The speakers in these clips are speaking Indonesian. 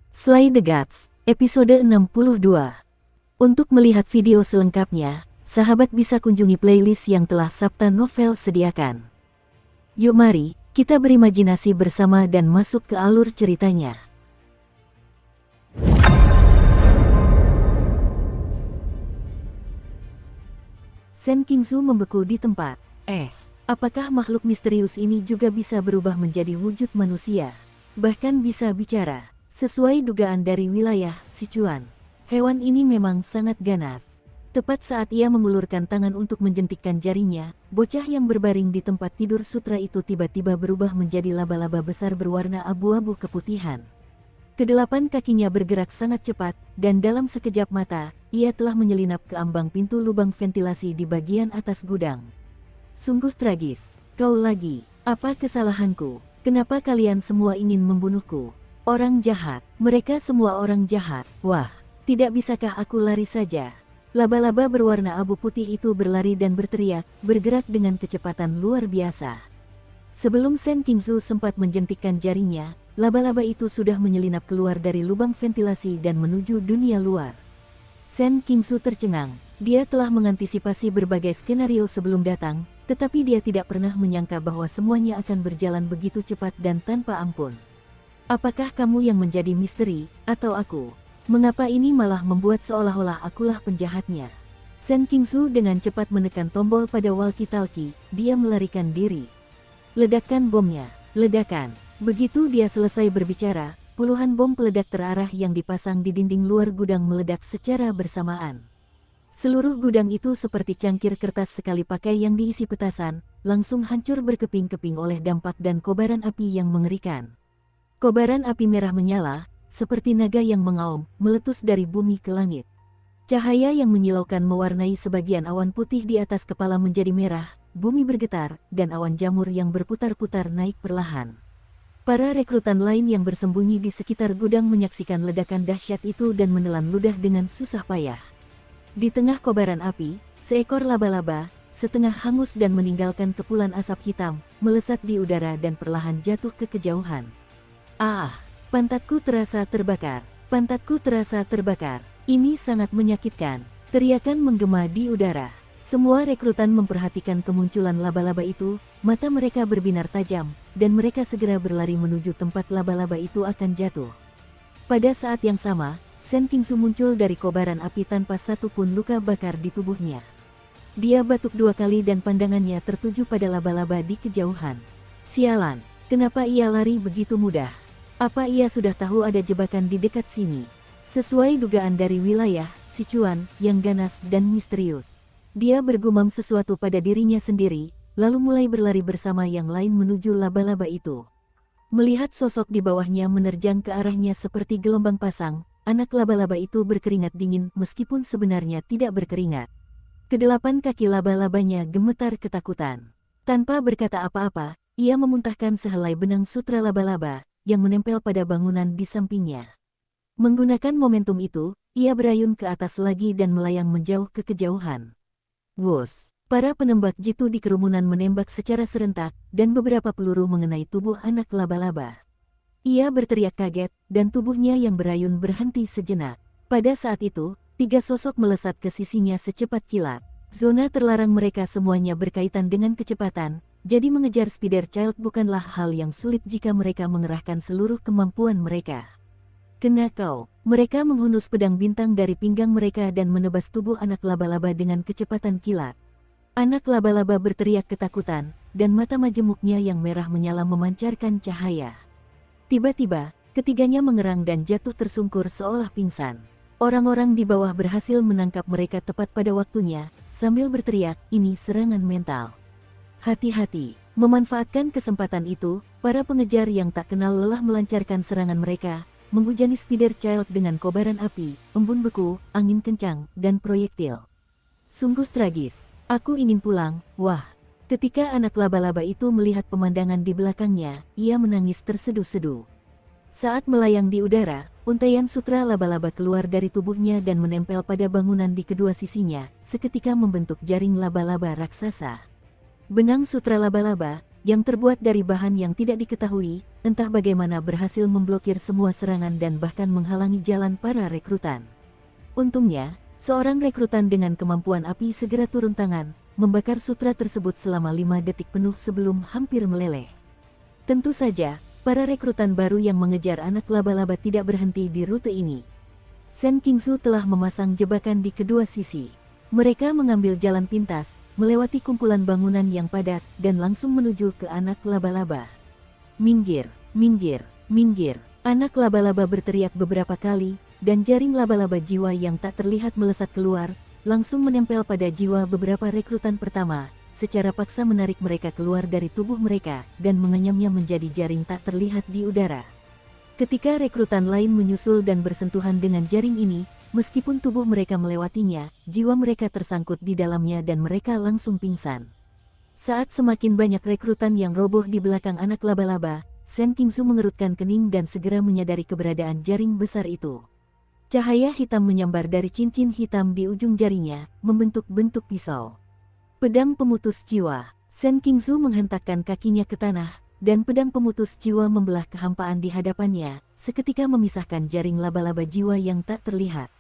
Slay the Gods, episode 62. Untuk melihat video selengkapnya, sahabat bisa kunjungi playlist yang telah Sabta Novel sediakan. Yuk mari, kita berimajinasi bersama dan masuk ke alur ceritanya. Sen Qingzu membeku di tempat. Apakah makhluk misterius ini juga bisa berubah menjadi wujud manusia? Bahkan bisa bicara? Sesuai dugaan dari wilayah Sichuan, hewan ini memang sangat ganas. Tepat saat ia mengulurkan tangan untuk menjentikkan jarinya, bocah yang berbaring di tempat tidur sutra itu tiba-tiba berubah menjadi laba-laba besar berwarna abu-abu keputihan. Kedelapan kakinya bergerak sangat cepat, dan dalam sekejap mata, ia telah menyelinap ke ambang pintu lubang ventilasi di bagian atas gudang. Sungguh tragis. Kau lagi. Apa kesalahanku? Kenapa kalian semua ingin membunuhku? Orang jahat. Mereka semua orang jahat. Wah, tidak bisakah aku lari saja? Laba-laba berwarna abu putih itu berlari dan berteriak, bergerak dengan kecepatan luar biasa. Sebelum Sen Qingzu sempat menjentikkan jarinya, laba-laba itu sudah menyelinap keluar dari lubang ventilasi dan menuju dunia luar. Sen Qingzu tercengang. Dia telah mengantisipasi berbagai skenario sebelum datang, tetapi dia tidak pernah menyangka bahwa semuanya akan berjalan begitu cepat dan tanpa ampun. Apakah kamu yang menjadi misteri, atau aku? Mengapa ini malah membuat seolah-olah akulah penjahatnya? Sen Qingzu dengan cepat menekan tombol pada walkie-talkie, dia melarikan diri. Ledakkan bomnya, ledakan. Begitu dia selesai berbicara, puluhan bom peledak terarah yang dipasang di dinding luar gudang meledak secara bersamaan. Seluruh gudang itu seperti cangkir kertas sekali pakai yang diisi petasan, langsung hancur berkeping-keping oleh dampak dan kobaran api yang mengerikan. Kobaran api merah menyala, seperti naga yang mengaum, meletus dari bumi ke langit. Cahaya yang menyilaukan mewarnai sebagian awan putih di atas kepala menjadi merah, bumi bergetar, dan awan jamur yang berputar-putar naik perlahan. Para rekrutan lain yang bersembunyi di sekitar gudang menyaksikan ledakan dahsyat itu dan menelan ludah dengan susah payah. Di tengah kobaran api, seekor laba-laba, setengah hangus dan meninggalkan kepulan asap hitam, melesat di udara dan perlahan jatuh ke kejauhan. Pantatku terasa terbakar. Pantatku terasa terbakar. Ini sangat menyakitkan. Teriakan menggema di udara. Semua rekrutan memperhatikan kemunculan laba-laba itu, mata mereka berbinar tajam, dan mereka segera berlari menuju tempat laba-laba itu akan jatuh. Pada saat yang sama, Sen Qingzu muncul dari kobaran api tanpa satu pun luka bakar di tubuhnya. Dia batuk 2 kali dan pandangannya tertuju pada laba-laba di kejauhan. Sialan, kenapa ia lari begitu mudah? Apa ia sudah tahu ada jebakan di dekat sini? Sesuai dugaan dari wilayah Sichuan yang ganas dan misterius. Dia bergumam sesuatu pada dirinya sendiri, lalu mulai berlari bersama yang lain menuju laba-laba itu. Melihat sosok di bawahnya menerjang ke arahnya seperti gelombang pasang, anak laba-laba itu berkeringat dingin meskipun sebenarnya tidak berkeringat. Kedelapan kaki laba-labanya gemetar ketakutan. Tanpa berkata apa-apa, ia memuntahkan sehelai benang sutra laba-laba yang menempel pada bangunan di sampingnya. Menggunakan momentum itu, ia berayun ke atas lagi dan melayang menjauh ke kejauhan. Wus! Para penembak jitu di kerumunan menembak secara serentak, dan beberapa peluru mengenai tubuh anak laba-laba. Ia berteriak kaget, dan tubuhnya yang berayun berhenti sejenak. Pada saat itu, 3 sosok melesat ke sisinya secepat kilat. Zona terlarang mereka semuanya berkaitan dengan kecepatan, jadi mengejar Spider Child bukanlah hal yang sulit jika mereka mengerahkan seluruh kemampuan mereka. Kena kau! Mereka menghunus pedang bintang dari pinggang mereka dan menebas tubuh anak laba-laba dengan kecepatan kilat. Anak laba-laba berteriak ketakutan, dan mata majemuknya yang merah menyala memancarkan cahaya. Tiba-tiba, ketiganya mengerang dan jatuh tersungkur seolah pingsan. Orang-orang di bawah berhasil menangkap mereka tepat pada waktunya, sambil berteriak, ini serangan mental. Hati-hati, memanfaatkan kesempatan itu, para pengejar yang tak kenal lelah melancarkan serangan mereka, menghujani Spider Child dengan kobaran api, embun beku, angin kencang, dan proyektil. Sungguh tragis, aku ingin pulang, wah. Ketika anak laba-laba itu melihat pemandangan di belakangnya, ia menangis terseduh-seduh. Saat melayang di udara, untaian sutra laba-laba keluar dari tubuhnya dan menempel pada bangunan di kedua sisinya, seketika membentuk jaring laba-laba raksasa. Benang sutra laba-laba, yang terbuat dari bahan yang tidak diketahui, entah bagaimana berhasil memblokir semua serangan dan bahkan menghalangi jalan para rekrutan. Untungnya, seorang rekrutan dengan kemampuan api segera turun tangan, membakar sutra tersebut selama 5 detik penuh sebelum hampir meleleh. Tentu saja, para rekrutan baru yang mengejar anak laba-laba tidak berhenti di rute ini. Sen Qingsu telah memasang jebakan di kedua sisi. Mereka mengambil jalan pintas, melewati kumpulan bangunan yang padat, dan langsung menuju ke anak laba-laba. Minggir, minggir, minggir. Anak laba-laba berteriak beberapa kali, dan jaring laba-laba jiwa yang tak terlihat melesat keluar, langsung menempel pada jiwa beberapa rekrutan pertama, secara paksa menarik mereka keluar dari tubuh mereka, dan mengenyamnya menjadi jaring tak terlihat di udara. Ketika rekrutan lain menyusul dan bersentuhan dengan jaring ini, meskipun tubuh mereka melewatinya, jiwa mereka tersangkut di dalamnya dan mereka langsung pingsan. Saat semakin banyak rekrutan yang roboh di belakang anak laba-laba, Sen Qingsu mengerutkan kening dan segera menyadari keberadaan jaring besar itu. Cahaya hitam menyambar dari cincin hitam di ujung jarinya, membentuk bentuk pisau. Pedang pemutus jiwa. Sen Qingsu menghentakkan kakinya ke tanah, dan pedang pemutus jiwa membelah kehampaan di hadapannya, seketika memisahkan jaring laba-laba jiwa yang tak terlihat.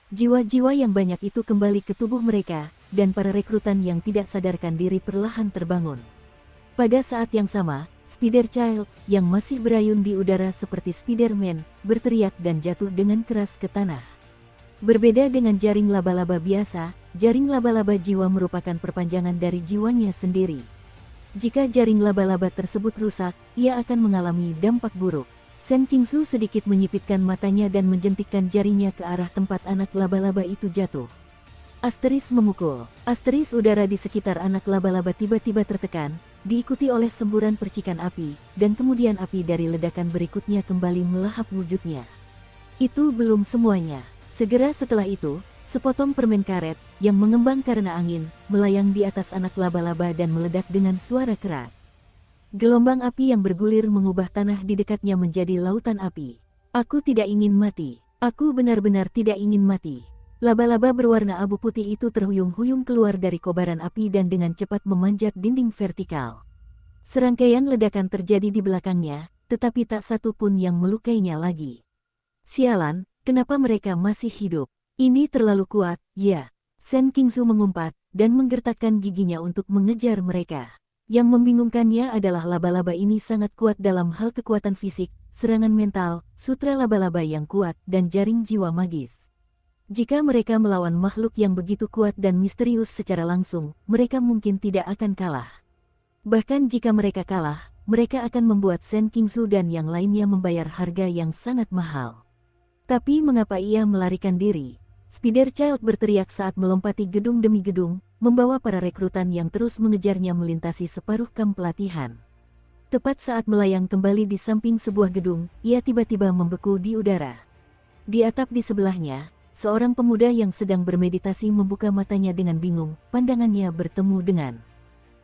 Jiwa-jiwa yang banyak itu kembali ke tubuh mereka, dan para rekrutan yang tidak sadarkan diri perlahan terbangun. Pada saat yang sama, Spider Child, yang masih berayun di udara seperti Spider-Man, berteriak dan jatuh dengan keras ke tanah. Berbeda dengan jaring laba-laba biasa, jaring laba-laba jiwa merupakan perpanjangan dari jiwanya sendiri. Jika jaring laba-laba tersebut rusak, ia akan mengalami dampak buruk. Sen Qingsu sedikit menyipitkan matanya dan menjentikkan jarinya ke arah tempat anak laba-laba itu jatuh. Asteris memukul. Asteris udara di sekitar anak laba-laba tiba-tiba tertekan, diikuti oleh semburan percikan api, dan kemudian api dari ledakan berikutnya kembali melahap wujudnya. Itu belum semuanya. Segera setelah itu, sepotong permen karet, yang mengembang karena angin, melayang di atas anak laba-laba dan meledak dengan suara keras. Gelombang api yang bergulir mengubah tanah di dekatnya menjadi lautan api. Aku tidak ingin mati. Aku benar-benar tidak ingin mati. Laba-laba berwarna abu putih itu terhuyung-huyung keluar dari kobaran api dan dengan cepat memanjat dinding vertikal. Serangkaian ledakan terjadi di belakangnya, tetapi tak satu pun yang melukainya lagi. Sialan, kenapa mereka masih hidup? Ini terlalu kuat, ya. Sen Qingsu mengumpat, dan menggertakkan giginya untuk mengejar mereka. Yang membingungkannya adalah laba-laba ini sangat kuat dalam hal kekuatan fisik, serangan mental, sutra laba-laba yang kuat, dan jaring jiwa magis. Jika mereka melawan makhluk yang begitu kuat dan misterius secara langsung, mereka mungkin tidak akan kalah. Bahkan jika mereka kalah, mereka akan membuat Sen Qingsu dan yang lainnya membayar harga yang sangat mahal. Tapi mengapa ia melarikan diri? Spider Child berteriak saat melompati gedung demi gedung, membawa para rekrutan yang terus mengejarnya melintasi separuh kamp pelatihan. Tepat saat melayang kembali di samping sebuah gedung, ia tiba-tiba membeku di udara. Di atap di sebelahnya, seorang pemuda yang sedang bermeditasi membuka matanya dengan bingung, pandangannya bertemu dengan.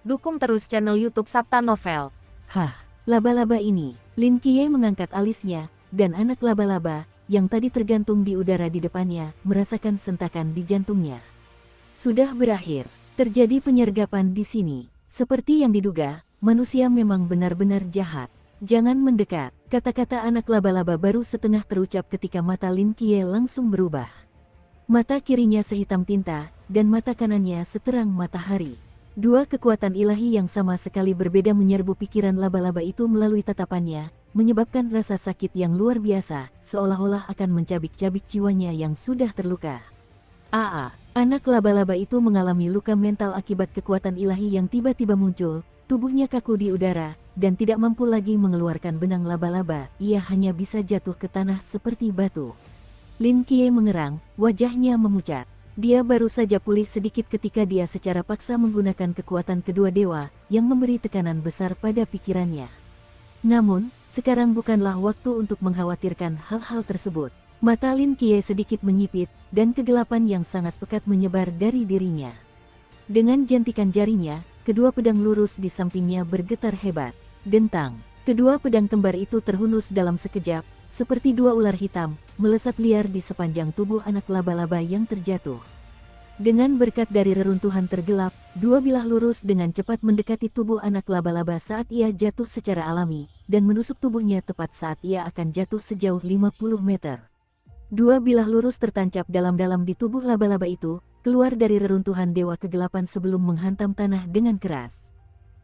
Dukung terus channel YouTube Sabta Novel. Hah, laba-laba ini. Lin Qiye mengangkat alisnya, dan anak laba-laba, yang tadi tergantung di udara di depannya, merasakan sentakan di jantungnya. Sudah berakhir. Terjadi penyergapan di sini. Seperti yang diduga, manusia memang benar-benar jahat. Jangan mendekat. Kata-kata anak laba-laba baru setengah terucap ketika mata Lin Qiye langsung berubah. Mata kirinya sehitam tinta, dan mata kanannya seterang matahari. Dua kekuatan ilahi yang sama sekali berbeda menyerbu pikiran laba-laba itu melalui tatapannya, menyebabkan rasa sakit yang luar biasa, seolah-olah akan mencabik-cabik jiwanya yang sudah terluka. Anak laba-laba itu mengalami luka mental akibat kekuatan ilahi yang tiba-tiba muncul, tubuhnya kaku di udara, dan tidak mampu lagi mengeluarkan benang laba-laba, ia hanya bisa jatuh ke tanah seperti batu. Lin Qiye mengerang, wajahnya memucat. Dia baru saja pulih sedikit ketika dia secara paksa menggunakan kekuatan kedua dewa, yang memberi tekanan besar pada pikirannya. Namun, sekarang bukanlah waktu untuk mengkhawatirkan hal-hal tersebut. Mata Lin Qiye sedikit menyipit, dan kegelapan yang sangat pekat menyebar dari dirinya. Dengan jentikan jarinya, kedua pedang lurus di sampingnya bergetar hebat. Dentang. Kedua pedang kembar itu terhunus dalam sekejap, seperti dua ular hitam, melesat liar di sepanjang tubuh anak laba-laba yang terjatuh. Dengan berkat dari reruntuhan tergelap, dua bilah lurus dengan cepat mendekati tubuh anak laba-laba saat ia jatuh secara alami, dan menusuk tubuhnya tepat saat ia akan jatuh sejauh 50 meter. Dua bilah lurus tertancap dalam-dalam di tubuh laba-laba itu, keluar dari reruntuhan dewa kegelapan sebelum menghantam tanah dengan keras.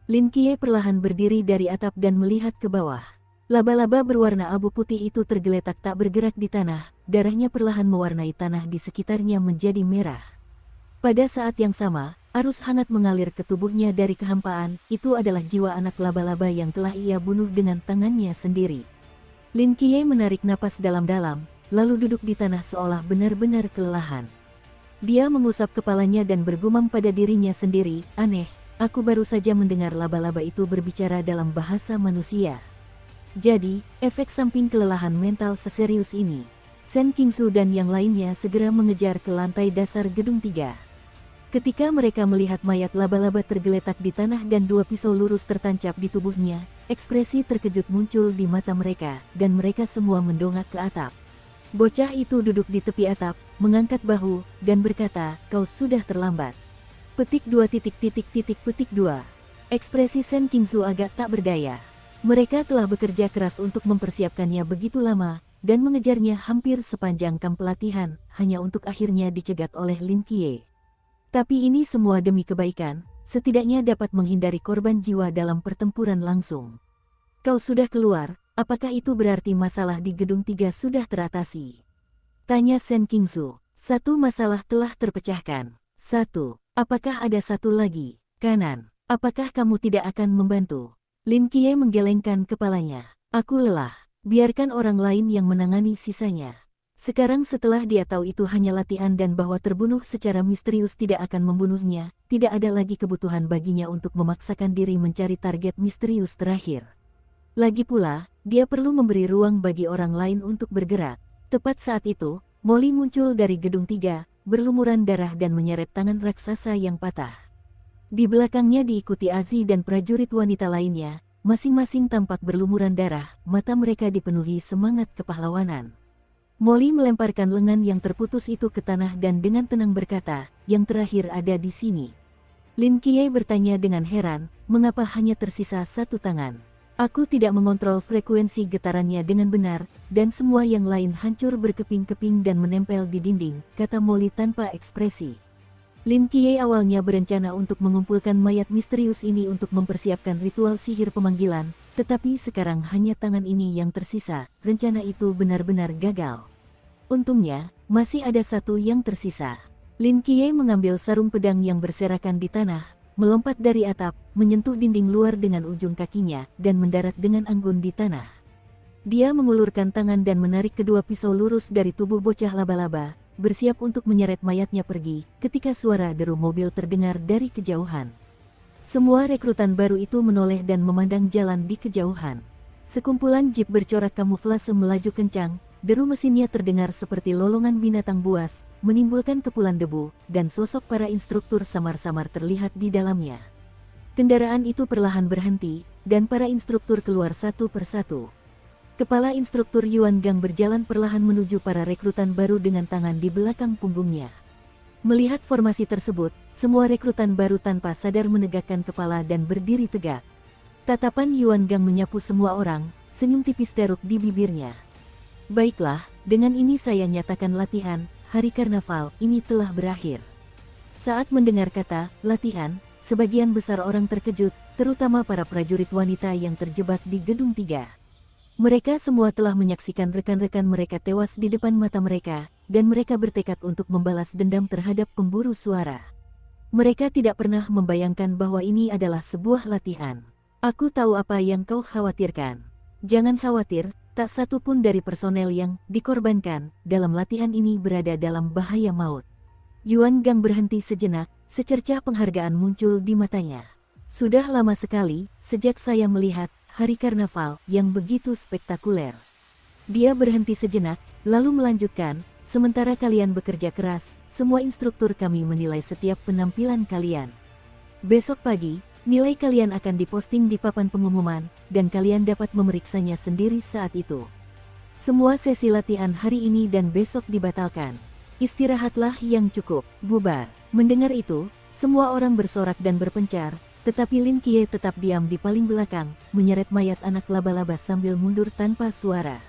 Lin Qiye perlahan berdiri dari atap dan melihat ke bawah. Laba-laba berwarna abu putih itu tergeletak tak bergerak di tanah, darahnya perlahan mewarnai tanah di sekitarnya menjadi merah. Pada saat yang sama, arus hangat mengalir ke tubuhnya dari kehampaan. Itu adalah jiwa anak laba-laba yang telah ia bunuh dengan tangannya sendiri. Lin Qiye menarik napas dalam-dalam, lalu duduk di tanah seolah benar-benar kelelahan. Dia mengusap kepalanya dan bergumam pada dirinya sendiri, aneh, aku baru saja mendengar laba-laba itu berbicara dalam bahasa manusia. Jadi, efek samping kelelahan mental seserius ini. Shen Qingsu dan yang lainnya segera mengejar ke lantai dasar gedung 3. Ketika mereka melihat mayat laba-laba tergeletak di tanah dan dua pisau lurus tertancap di tubuhnya, ekspresi terkejut muncul di mata mereka, dan mereka semua mendongak ke atap. Bocah itu duduk di tepi atap, mengangkat bahu, dan berkata, kau sudah terlambat. Petik 2. Ekspresi Shen Qingsu agak tak berdaya. Mereka telah bekerja keras untuk mempersiapkannya begitu lama, dan mengejarnya hampir sepanjang kamp pelatihan, hanya untuk akhirnya dicegat oleh Lin Qiye. Tapi ini semua demi kebaikan, setidaknya dapat menghindari korban jiwa dalam pertempuran langsung. Kau sudah keluar, apakah itu berarti masalah di gedung 3 sudah teratasi? Tanya Shen Qingsu. Satu masalah telah terpecahkan. Apakah ada satu lagi? Kanan. Apakah kamu tidak akan membantu? Lin Qiye menggelengkan kepalanya. Aku lelah. Biarkan orang lain yang menangani sisanya. Sekarang setelah dia tahu itu hanya latihan dan bahwa terbunuh secara misterius tidak akan membunuhnya, tidak ada lagi kebutuhan baginya untuk memaksakan diri mencari target misterius terakhir. Lagi pula, dia perlu memberi ruang bagi orang lain untuk bergerak. Tepat saat itu, Molly muncul dari gedung 3, berlumuran darah dan menyeret tangan raksasa yang patah. Di belakangnya diikuti Azi dan prajurit wanita lainnya, masing-masing tampak berlumuran darah, mata mereka dipenuhi semangat kepahlawanan. Molly melemparkan lengan yang terputus itu ke tanah dan dengan tenang berkata, yang terakhir ada di sini. Lin Qiye bertanya dengan heran, mengapa hanya tersisa satu tangan? Aku tidak mengontrol frekuensi getarannya dengan benar, dan semua yang lain hancur berkeping-keping dan menempel di dinding, kata Molly tanpa ekspresi. Lin Qiye awalnya berencana untuk mengumpulkan mayat misterius ini untuk mempersiapkan ritual sihir pemanggilan, tetapi sekarang hanya tangan ini yang tersisa, rencana itu benar-benar gagal. Untungnya, masih ada satu yang tersisa. Lin Qiye mengambil sarung pedang yang berserakan di tanah, melompat dari atap, menyentuh dinding luar dengan ujung kakinya, dan mendarat dengan anggun di tanah. Dia mengulurkan tangan dan menarik kedua pisau lurus dari tubuh bocah laba-laba, bersiap untuk menyeret mayatnya pergi, ketika suara deru mobil terdengar dari kejauhan. Semua rekrutan baru itu menoleh dan memandang jalan di kejauhan. Sekumpulan jeep bercorak kamuflase melaju kencang, deru mesinnya terdengar seperti lolongan binatang buas, menimbulkan kepulan debu, dan sosok para instruktur samar-samar terlihat di dalamnya. Kendaraan itu perlahan berhenti, dan para instruktur keluar satu persatu. Kepala instruktur Yuan Gang berjalan perlahan menuju para rekrutan baru dengan tangan di belakang punggungnya. Melihat formasi tersebut, semua rekrutan baru tanpa sadar menegakkan kepala dan berdiri tegak. Tatapan Yuan Gang menyapu semua orang, senyum tipis teruk di bibirnya. Baiklah, dengan ini saya nyatakan latihan, hari karnaval ini telah berakhir. Saat mendengar kata latihan, sebagian besar orang terkejut, terutama para prajurit wanita yang terjebak di gedung 3. Mereka semua telah menyaksikan rekan-rekan mereka tewas di depan mata mereka, dan mereka bertekad untuk membalas dendam terhadap pemburu suara. Mereka tidak pernah membayangkan bahwa ini adalah sebuah latihan. Aku tahu apa yang kau khawatirkan. Jangan khawatir. Tak satu pun dari personel yang dikorbankan dalam latihan ini berada dalam bahaya maut. Yuan Gang berhenti sejenak, secercah penghargaan muncul di matanya. Sudah lama sekali, sejak saya melihat hari karnaval yang begitu spektakuler. Dia berhenti sejenak, lalu melanjutkan, sementara kalian bekerja keras, semua instruktur kami menilai setiap penampilan kalian. Besok pagi, nilai kalian akan diposting di papan pengumuman, dan kalian dapat memeriksanya sendiri saat itu. Semua sesi latihan hari ini dan besok dibatalkan. Istirahatlah yang cukup, bubar. Mendengar itu, semua orang bersorak dan berpencar, tetapi Lin Qiye tetap diam di paling belakang, menyeret mayat anak laba-laba sambil mundur tanpa suara.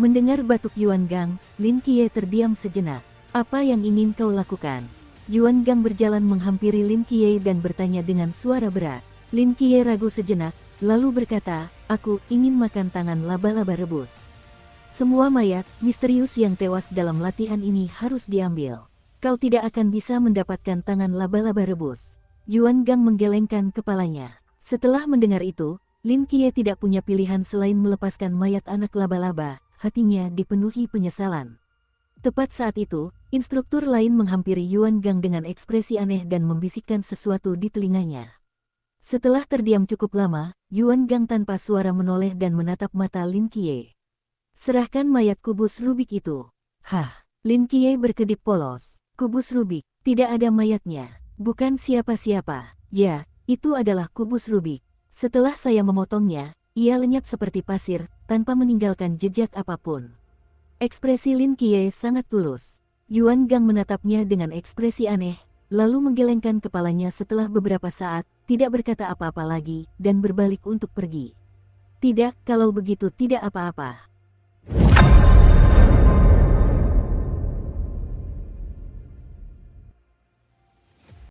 Mendengar batuk Yuan Gang, Lin Qiye terdiam sejenak. Apa yang ingin kau lakukan? Yuan Gang berjalan menghampiri Lin Qiye dan bertanya dengan suara berat. Lin Qiye ragu sejenak, lalu berkata, aku ingin makan tangan laba-laba rebus. Semua mayat misterius yang tewas dalam latihan ini harus diambil. Kau tidak akan bisa mendapatkan tangan laba-laba rebus. Yuan Gang menggelengkan kepalanya. Setelah mendengar itu, Lin Qiye tidak punya pilihan selain melepaskan mayat anak laba-laba, hatinya dipenuhi penyesalan. Tepat saat itu, instruktur lain menghampiri Yuan Gang dengan ekspresi aneh dan membisikkan sesuatu di telinganya. Setelah terdiam cukup lama, Yuan Gang tanpa suara menoleh dan menatap mata Lin Qiye. Serahkan mayat kubus Rubik itu. Lin Qiye berkedip polos. Kubus Rubik, tidak ada mayatnya. Bukan siapa-siapa. Ya, itu adalah kubus Rubik. Setelah saya memotongnya, ia lenyap seperti pasir, tanpa meninggalkan jejak apapun. Ekspresi Lin Qiye sangat tulus. Yuan Gang menatapnya dengan ekspresi aneh, lalu menggelengkan kepalanya setelah beberapa saat, tidak berkata apa-apa lagi, dan berbalik untuk pergi. Tidak, kalau begitu tidak apa-apa.